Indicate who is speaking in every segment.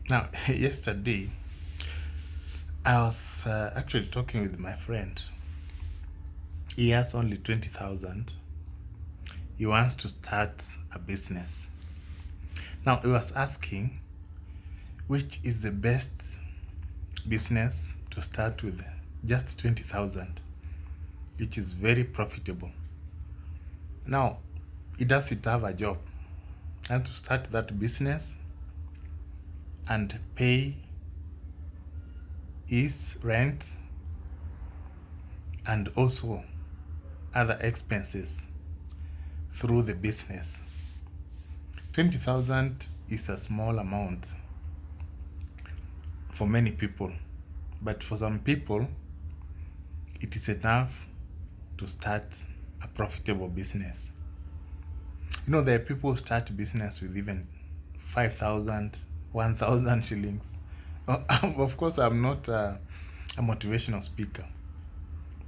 Speaker 1: Now, yesterday, I was actually talking with my friend. He has only 20,000. He wants to start a business. Now, he was asking which is the best business to start with just 20,000, which is very profitable. Now, he doesn't have a job and to start that business and pay his rent and also other expenses through the business. 20,000 is a small amount for many people, but for some people, it is enough to start a profitable business. There are people who start business with even 5,000, 1,000 shillings. Of course, I'm not a motivational speaker,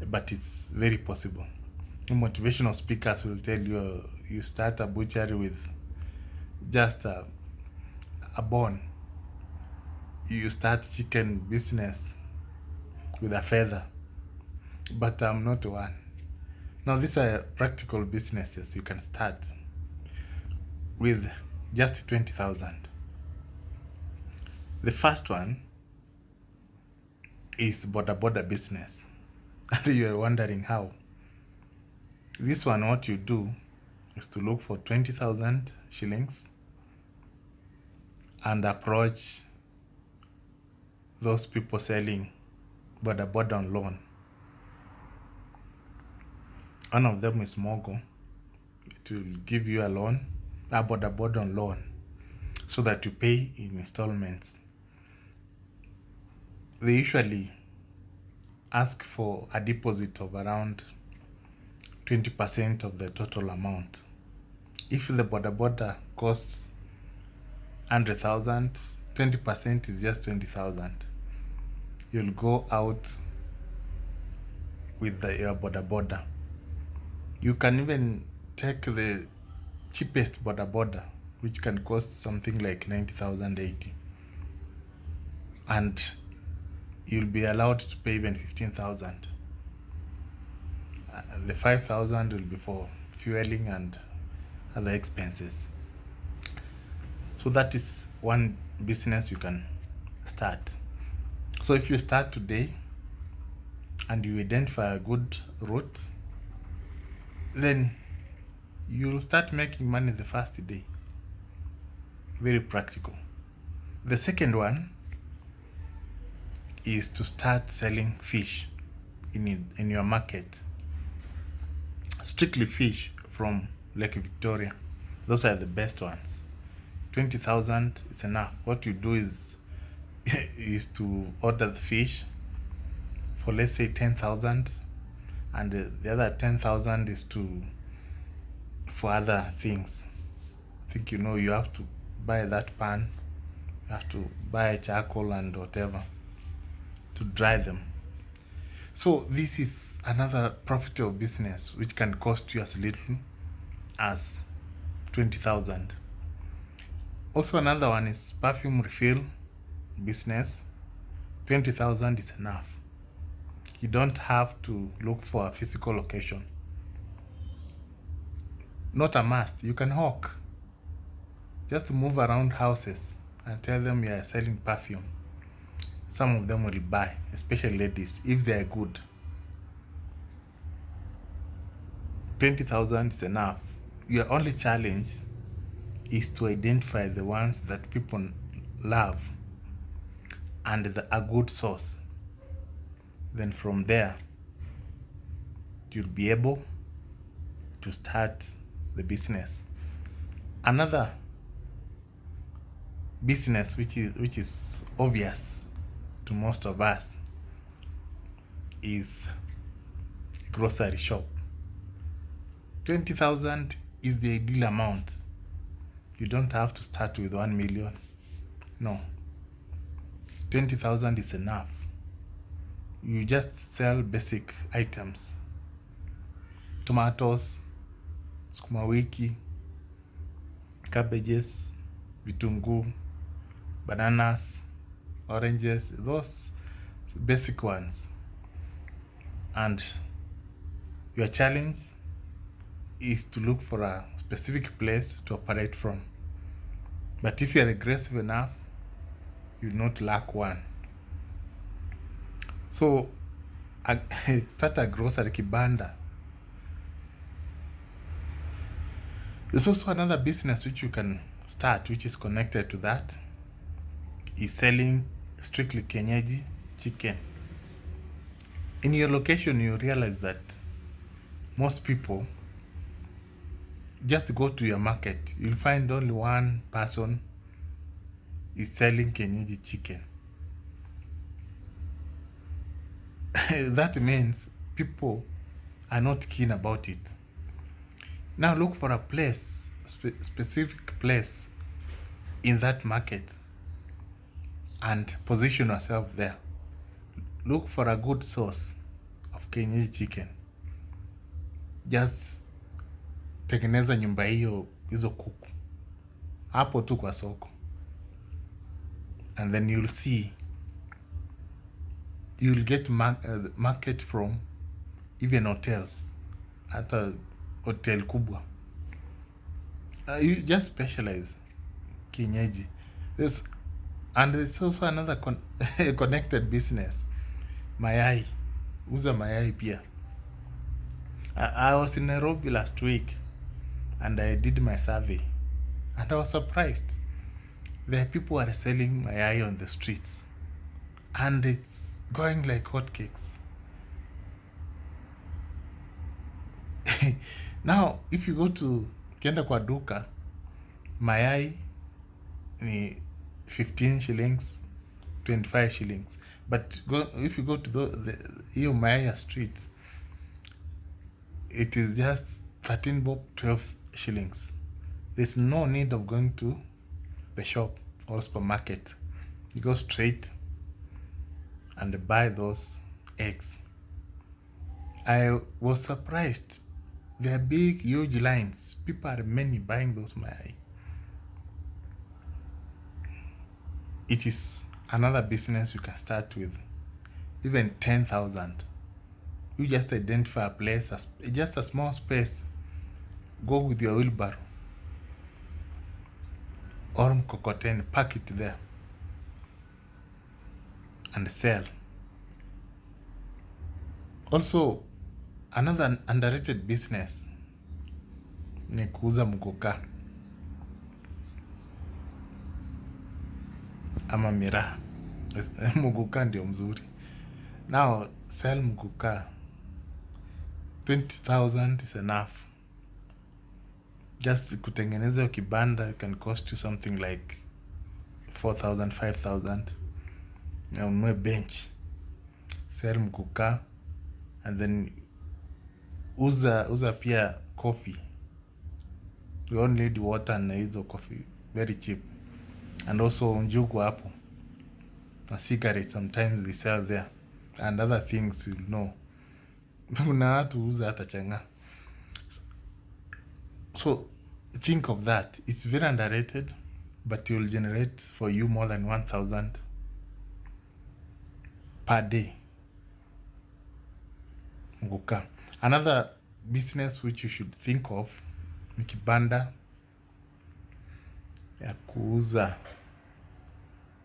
Speaker 1: but it's very possible. Motivational speakers will tell you you start a butchery with just a bone. You start chicken business with a feather, but I'm not one. Now, these are practical businesses you can start with just 20,000. The first one is Boda business. And you're wondering how. This one, what you do is to look for 20,000 shillings and approach those people selling Boda on loan. One of them is Mogo. It will give you a loan, a Boda on loan, so that you pay in installments. They usually ask for a deposit of around 20% of the total amount. If the Boda costs 100,000, 20% is just 20,000. You'll go out with your Boda. You can even take the cheapest Boda, which can cost something like 90,000, 80, and you'll be allowed to pay even 15,000. The 5,000 will be for fueling and other expenses. So that is one business you can start. So if you start today and you identify a good route, then you'll start making money the first day. Very practical. The second one is to start selling fish in your market. Strictly fish from Lake Victoria. Those are the best ones. 20,000 is enough. What you do is is to order the fish for, let's say, 10,000, and the other 10,000 is for other things. I think you have to buy that pan, you have to buy charcoal and whatever to dry them. So this is another profitable business which can cost you as little as 20,000. Also, another one is perfume refill business. 20,000 is enough. You don't have to look for a physical location. Not a must. You can hawk. Just move around houses and tell them you are selling perfume. Some of them will buy, especially ladies, if they are good. 20,000 is enough. Your only challenge is to identify the ones that people love and a good source. Then from there, you'll be able to start the business. Another business which is obvious to most of us is grocery shop. 20,000 is the ideal amount. You don't have to start with 1 million. No. 20,000 is enough. You just sell basic items. Tomatoes, sukuma wiki, cabbages, vitunguu, bananas, oranges, those basic ones. And your challenge is to look for a specific place to operate from. But if you're aggressive enough, you'll not lack one. So start a grocery kibanda. There's also another business which you can start, which is connected to that, is selling strictly kienyeji chicken. In your location, you realize that most people just go to your market, you'll find only one person is selling kienyeji chicken. That means people are not keen about it. Now look for a place, specific place in that market, and position yourself there. Look for a good source of kienyeji chicken. Just tengeneza nyumba hizo kuku hapo tu kwa soko, and then you'll see you'll get market from even hotels, hata hotel kubwa. You just specialize kienyeji. And there's also another connected business, mayai. Uza mayai pia. I was in Nairobi last week and I did my survey, and I was surprised. There are people who are selling mayai on the streets, and it's going like hotcakes. Now, if you go to kienda kwa duka, mayai ni 15 shillings, 25 shillings. But if you go to hiyo mayai street, it is just 13 bob, 12 shillings. There's no need of going to the shop or supermarket. You go straight and buy those eggs. I was surprised. There are big, huge lines. People are many buying those mayai. It is another business you can start with. Even 10,000. You just identify a place, just a small space. Go with your wheelbarrow or mkokoteni, park it there and sell. Also, another underrated business ni kuuza mguka ama miraa. Mguka ndio mzuri. Now, sell mguka. 20,000 is enough. Just kutengeneza kibanda can cost you something like 4,000, 5,000. Na ununue bench, sell mguka, and then uza pia coffee. You only need water na hizo coffee, very cheap. And also njugu hapo. A cigarette, sometimes they sell there. And other things, you know. Una watu uza hata changa. So think of that. It's very underrated, but it will generate for you more than 1,000 per day. Mguka. Another business which you should think of ni kibanda ya kuuza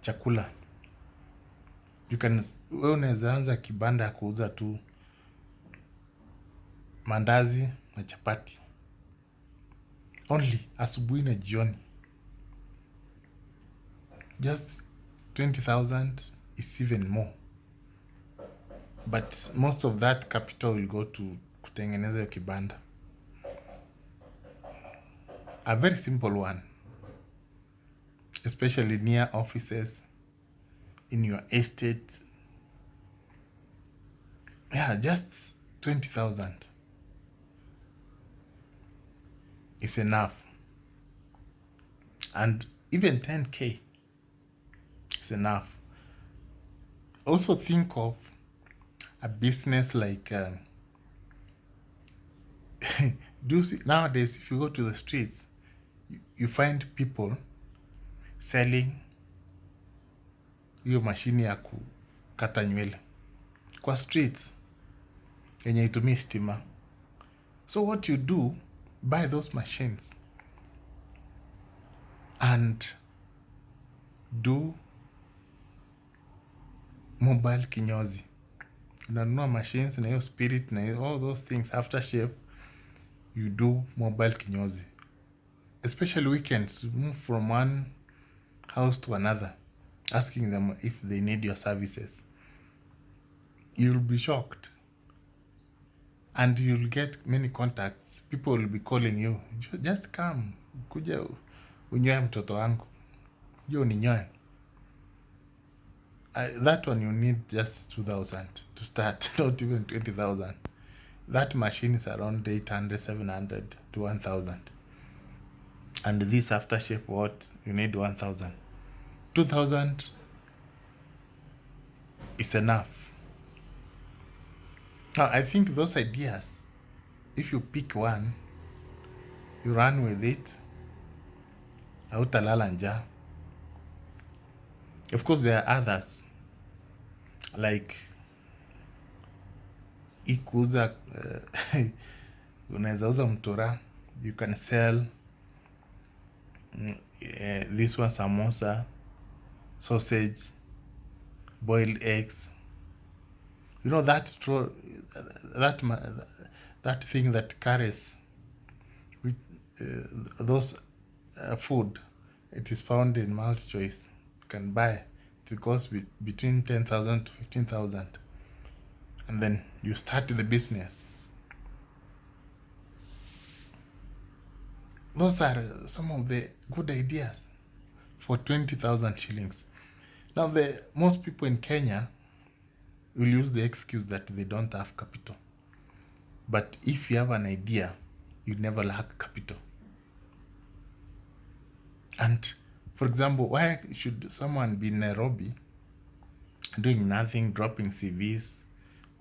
Speaker 1: chakula. Wewe unaweza anza kibanda ya kuuza tu mandazi na chapati. Only asubuhi na jioni. Just 20,000 is even more. But most of that capital will go to kutengeneza hiyo kibanda. A very simple one. Especially near offices, in your estate. Yeah, just 20,000 is enough. And even 10K is enough. Also think of a business like nowadays, if you go to the streets, you find people selling hiyo mashini ya kukata nywele kwa streets yenye itumii stima. So what you do, buy those machines and do mobile kinyozi. Unanunua machines na hiyo spirit na all those things, aftershave, you do mobile kinyozi, especially weekends. Move from one house to another, asking them if they need your services. You'll be shocked, and you'll get many contacts. People will be calling you, just come, kuja unyoe mtoto wangu, kuja uninyoe. That one you need just 2,000 to start, not even 20,000. That machine is around 800, 700 to 1,000. And this aftershave, what you need 1,000. 2,000 is enough. Now, I think those ideas, if you pick one, you run with it, hautalala njaa. Of course, there are others, like ikuuza unaweza uza mtura, you can sell this one, samosa, sausage, boiled eggs. You know that thing that carries with those food, it is found in MultiChoice. You can buy it, costs between 10,000 to 15,000, and then you start the business. Those are some of the good ideas for 20,000 shillings. Now, most people in Kenya will use the excuse that they don't have capital. But if you have an idea, you never lack capital. And for example, why should someone be in Nairobi doing nothing, dropping CVs,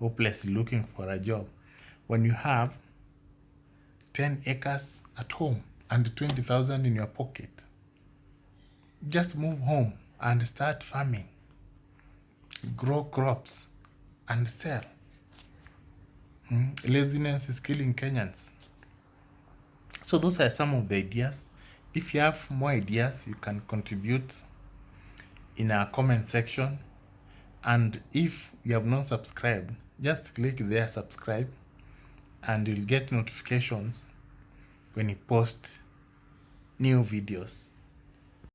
Speaker 1: hopelessly looking for a job, when you have 10 acres at home and 20,000 in your pocket? Just move home and start farming, grow crops and sell. Laziness is killing Kenyans. So those are some of the ideas. If you have more ideas, you can contribute in our comment section. And if you have not subscribed, just click there, subscribe, and you'll get notifications when you post new videos.